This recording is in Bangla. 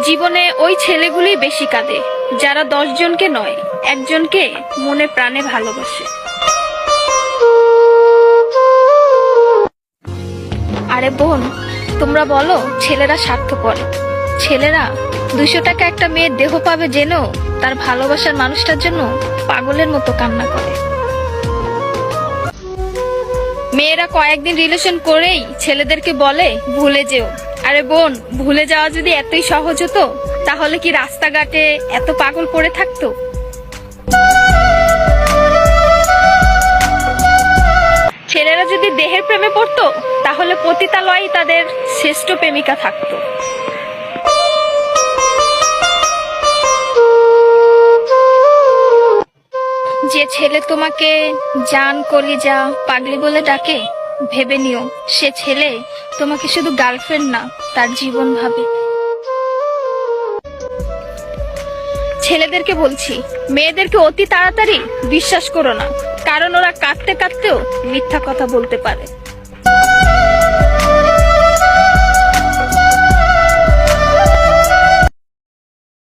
জীবনে ওই ছেলেগুলি বেশি কাঁদে যারা 10 জনকে নয়, একজনকে মনে প্রাণে ভালোবাসে। আরে বোন, তোমরা বলো ছেলেরা স্বার্থপর। ছেলেরা 200 টাকা একটা মেয়ের দেহ পাবে জেনেও তার ভালোবাসার মানুষটার জন্য পাগলের মতো কান্না করে। মেয়েরা কয়েকদিন রিলেশন করেই ছেলেদেরকে বলে ভুলে যেও। আরে বোন, ভুলে যাওয়া যদি এতই সহজ হতো তাহলে কি রাস্তাঘাটে এত পাগল পড়ে থাকতো? ছেলেরা যদি দেহের প্রেমে পড়তো তাহলে পতিতালয়ে তাদের শ্রেষ্ঠ প্রেমিকা থাকতো। যে ছেলে তোমাকে জান, কলিজা, পাগলি বলে ডাকে, ভেবে নিও সে ছেলে তোমাকে শুধু গার্লফ্রেন্ড না, তার জীবন ভাবে। ছেলেদেরকে বলছি, মেয়েদেরকে অতি তাড়াতাড়ি বিশ্বাস করো না, কারণ ওরা কাঁদতে কাঁদতেও মিথ্যা কথা বলতে পারে।